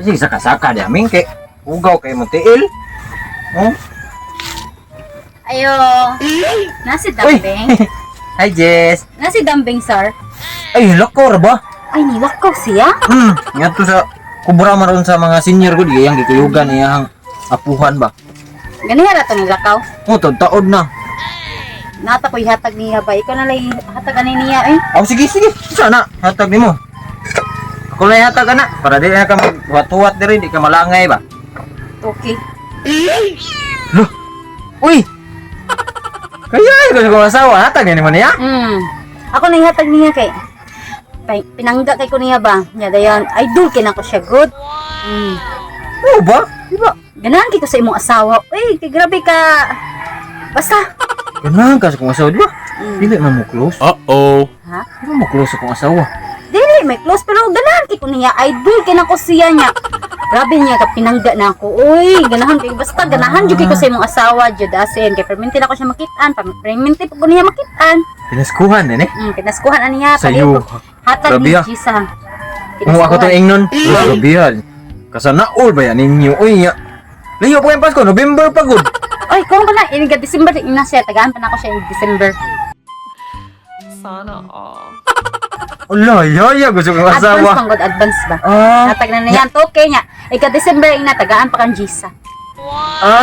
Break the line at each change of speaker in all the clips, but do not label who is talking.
Kasi saka-saka di amin kay ugaw kay mo tiil. Oh.
Ayo. Nasi
Uy.
dambing.
Hi Jess.
Nasi dambing, sir.
Ay lako ra ba?
Ay, niwak ko siya.
Ngadto sa kubra maron sa mga senior ko di yang gikuyugan iyang apuhan ba.
Ganyan ra to ni lakaw.
Oh, taod na.
Nata ko ihatag niya ba? Ikaw na lang hatag ani niya eh.
Oh, sige. Sana hatag nimo. Ako lang hatag na para di na ka maghuwat-huwat diri di ka malangay ba.
Okay.
Loh. Uy. Kaya ko sa asawa hatag ni mo niya.
Ako na ihatag niya kay pinangga kay ko niya ba? Nya dayon idol kay nako siya good.
Oh ba? Di ba?
Ganahan kay ko sa imong asawa. Uy, kay grabe ka. Basta.
Ganahan ka sa kong asawa, di ba? Dili man mo close.
Uh-oh.
Ha?
Di ba mo close sa kong asawa?
Dili, may close pero ganahan kay ko niya. Idol kay nako siya niya. Grabe niya ka pinangga na ako. Uy, ganahan kay basta ganahan jud kay ko sa imong asawa jud asin kay perminti na ko siya makitaan. Perminti po ko niya makitaan.
Pinaskuhan din eh.
Kinaskuhan ani niya
Sa'yo.
Hatag
Grabe
ni
ah.
Jisa.
Kung ako to ingnon, gabihan. Kasanaol ba yan ninyo? Uy, ya. Layo po yung Pasko, November pa good.
Oy, kung ba na iniga December ina siya tagaan pa na ako siya in December.
Sana all.
Ala, yaya, gusto kong
Advance
asawa.
pang god advance ba? Hatag na niya okay niya. Ika December ina tagaan pa kang Jisa.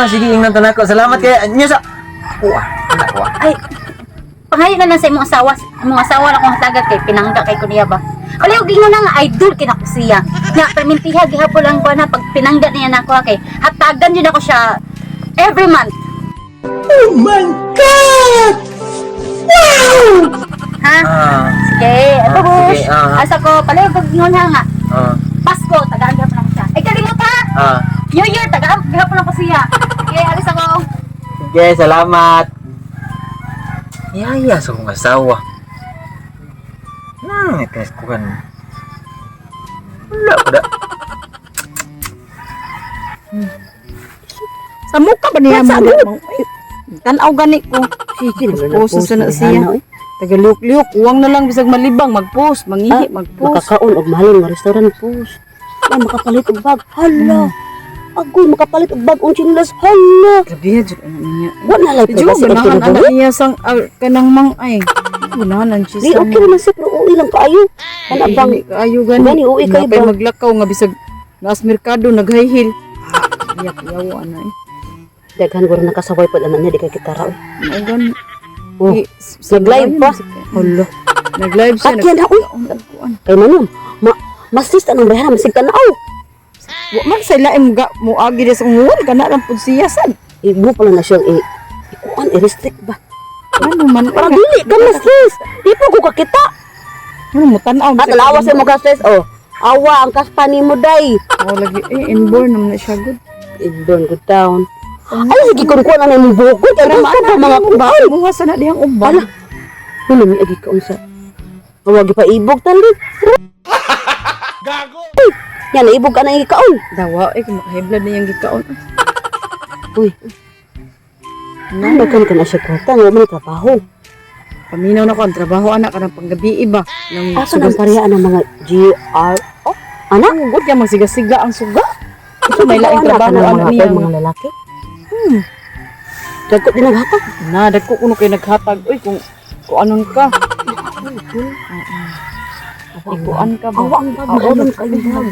Sige, ingnan to na ako. Salamat kay niyo sa... Kuha, kuha.
Ay, pangayo na lang sa imong asawa. Imong asawa na kong hatagat kay pinangga kay kuniya ba. Kaliw gingon na nga idol kinako siya. Nya permintiha gihapon lang ko na pag pinangga niya nako kay hatagan jud ako siya every month.
Oh my God! Wow!
Ha? Sige, ito bush.
sige,
Asa ko paliw pag gingon nga.
Ah,
Pasko tagaan gihapon ako siya. Ay kalimot ha. New Year tagaan gihapon ako siya. Sige, alis ako.
sige, salamat. Yaya sa kong asawa. Pinaskuhan. Wala ko da.
Sa mukha ba niya mo? Tanaw gani ko. Post na siya. Tagaluk-liuk, uwang na lang bisag malibang, mag-post, mangihi, mag-post.
Makakaon og mahalin nga restaurant post. Ay makapalit og bag. Hala. Agoy makapalit og bag on chinelas. Hala.
Grabe jud ano niya.
Wala lay
Medyo
privacy
ganahan
ka
anak niya sang kanang mang ay. Ganahan ang
Di
chisa.
okay naman sa pero uwi lang kaayo. Kana bang
Ayo gani.
Gani, uwi kayo
Napay
ba?
maglakaw nga bisag nas merkado nag-high heel. Yak-yaw ana eh.
daghan guro nakasaway pud anak niya di kay kita ra.
Ay gani.
Oh, nag-live pa.
Hala. Nag-live siya.
Katyan na uy. Kay manom. Masis anong bayan masig tanaw.
Wa man sa laim ga mo agi sa ngul kana lang pud siya sad.
Ibo pala na siyang ikuan i-restrict ba.
Ano man
Para dili ka masis. Di po ko kakita.
ano mo tan-aw.
At lawas sa mo gastres oh. Awa ang kaspani mo day.
Oh lagi inborn naman na siya good.
Burn good down. Ay sige kun kuan na imong bukod. Ano ka ba mga kubaon?
Buhas na dihang uban.
Ala. Ano mi agi ka unsa? Awagi pa ibog tali.
Gago!
Yan naibog ka nang ikaon.
Dawa kung high blood na yung gikaon.
Uy. Nanakan ka na siya kwarta nga man trabaho.
Paminaw na ko ang trabaho anak ka ng panggabi iba. Nang
Asa nang parehaan ng mga GR? Oh, anak?
Good kaya magsiga-siga ang suga. Ito may laing
Wala ka
trabaho
ng
anak
mga
niya.
mga lalaki. Dagko din ang hatag.
Na, dagko kuno kay naghatag. Uy, kung anon ka. Ikuan ka ba?
Awa ang babae kayo bag.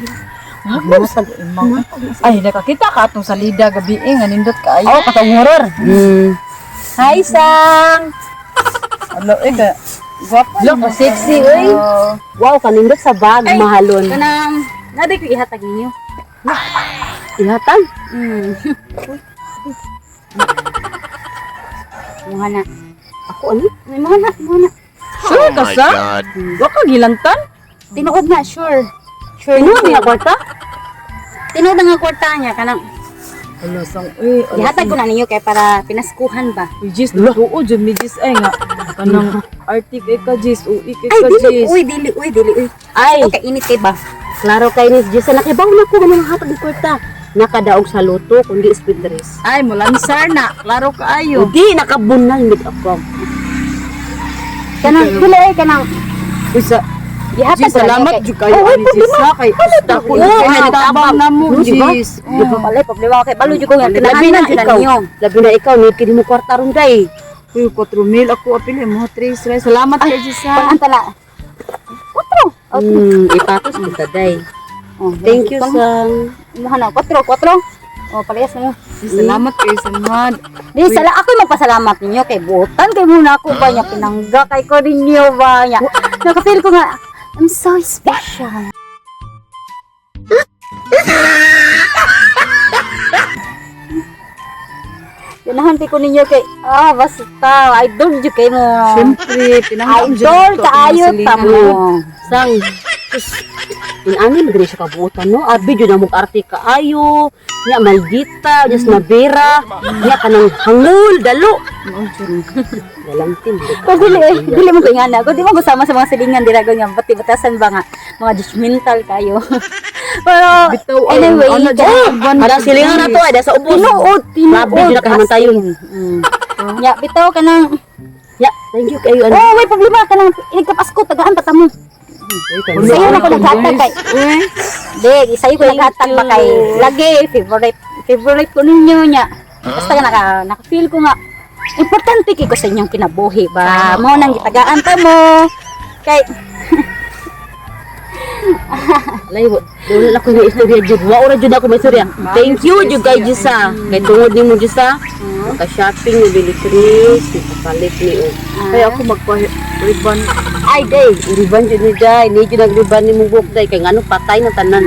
Ay, nakakita ka atong salida gabi nga nindot ka ayo.
Oh, katong horror.
Hi, Sang! Hello, ka. Guwapo.
Look, sexy, uy. Wow, kanindot sa bag, mahalon.
Kanang naday ko ihatag ninyo.
Ihatag.
Mga na.
Ako ano?
May mga na.
Sure ka
Oh my
sa?
God.
Wa ka gilantan?
Tinuod na, sure. Sure
Ano
na.
niya kwarta?
Tinuod na nga kwarta niya. Kanang,
Ala, Sang. Uy,
ihatag ko na ninyo kay para pinaskuhan ba.
Jis, tuo dyan, may Jis ay nga. Kanang artik ay ka Jis, ui kay
Ay,
ka
dili,
Jis.
dili.
Ay,
Okay, init kay ba?
klaro kay ni Jessa nakibaw na ko ng hatag ng kwarta. Nakadaog sa loto kundi speed race.
Ay, mulansar na. Klaro ka ayo.
Hindi nakabunal mit ako.
Kanang, dili ay kanang,
Uy, sa
Gihatag
Jis, salamat
kay.
jud kayo
Oh,
ani Jis ha kay dako
Oo,
kay
kay
tabang na mo
Di ba?
Jis.
Di ba pala problema kay balo jud ko nga
Labi
kinahanan
na
jud na
ikaw.
ninyo.
Labi na ikaw, ni kini mo kwarta ron day.
Uy, 4,000 ako apil mo 3 salamat kay Jis ha.
Anta na. Kwatro.
Ipatos kita day.
Oh,
Thank you, sang.
Imuha na kwatro. Oh, parehas na mo.
Jis, salamat kay Samad.
Di sala ako magpasalamat ninyo kay butan kay muna ako ba niya pinangga kay ko ninyo ba niya. Nakafeel ko nga I'm so special. Ganahan ko ninyo kay basta idol jud kay mo.
Siyempre pinanggap
Idol kaayo ta mo.
Sang. Inani mo siya kabuutan no. Abi jud na mo arte kaayo. Nya maldita, just na bera. Nya kanang hangul dalo. Galantin.
Kung dili mo kingana, kung di mo gusama sa mga silingan dira nga bati-batasan ba nga mga judgmental kayo. Pero
Bitaw,
anyway,
ano dyan?
Ada silingan na to, ada sa ubos.
tinuod.
Labi jud na kaman tayo.
Ya, bitaw ka nang
Ya, thank you kayo.
oh, may problema ka nang inigkapasko tagaan pa ta mo. Sa'yo na ko naghatag kay. Di, sa'yo ko naghatag ba kay. Lagi, favorite ko ninyo niya. Basta naka-feel ko nga, importante kay ko sa inyong kinabuhi ba. Mo nang gitagaan pa mo. Kay,
Layo, dulu ako yung istorya jud. Wa ora jud ako may istorya. Thank you jud kay Jisa. Kay tungod nimo Jisa. Maka-shopping ni Billy Chris, palit ni o.
Kaya ako magpa-ribbon.
Ay day, riban jud ni day. Ni jud nag-riban ni mong buhok day kay ngano patay na tanan.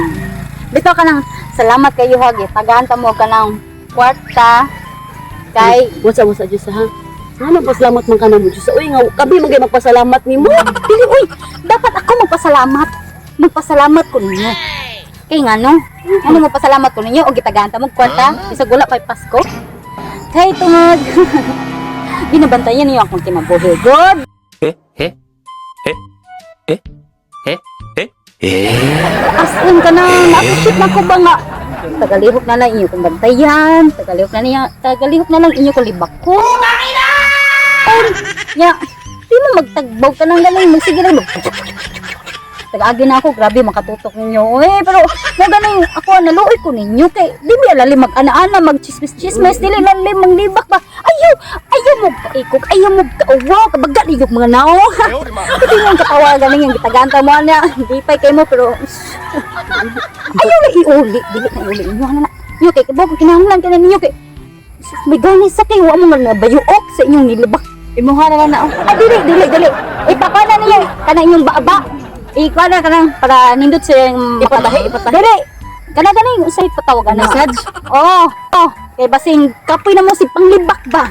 bitaw ka nang salamat kayo hagi. Tagaan ta mo ka ng kwarta. Kay,
Wasa Jisa ha. Ano pasalamat man ka na mo Jisa. Uy nga kami magay magpasalamat nimo.
dili, uy, dapat ako magpasalamat. Magpasalamat ko ninyo. Kay nga no, ano magpasalamat ko ninyo o gitagaan ta mo kwarta. Isag wala pa'y Pasko. Kay tungod. Binabantayan niyo akong kinabuhi. Good. As in ka na, na-appreciate na ko ba nga. Tagalihok na lang inyo kong bantayan. Tagalihok na lang inyo kong libak ko. Ya, di mo magtagbaw ka ng galing. Magsige lang. Tagaagi na ako, grabe makatutok ninyo. Pero magaling ako, naluoy ko ninyo. Kay, di mo alali mag-ana-ana, mag-chismis-chismis, dili lalim, manglibak ba? Ayaw mo kaikok, ayaw mo kauwa, kabaga ligok mga nao. Hindi mo katawa, galing yung gitaganta mo na. Hindi pa kayo mo, pero ayaw na iuli. Dili na iuli ninyo. Ano na? Nyo, kay kabog, kinahanglan ka na ninyo. Kay, may ganis sa kayo, mo nga nabayuok sa inyong nilibak.
Imuha na lang na.
Dili. Ipapana niya, kana inyong baba. Ikuha na kanang para nindot sa yung
Ipatahi.
Dili. Kana yung usay patawagan na.
Massage?
Oh. Kay basing kapoy na mo si panglibak ba.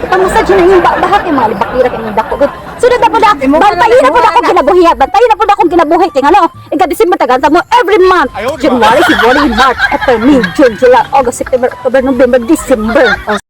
Ipamassage na yung bahat yung mga libak-libak yung dako. Sunod na po na. Bantayin na po na akong kinabuhi. Bantayin na po na akong kinabuhi. Kaya ano, ika-December tagan sa mo every month. January, February, March, April, May, June, July, August, September, October, November, December.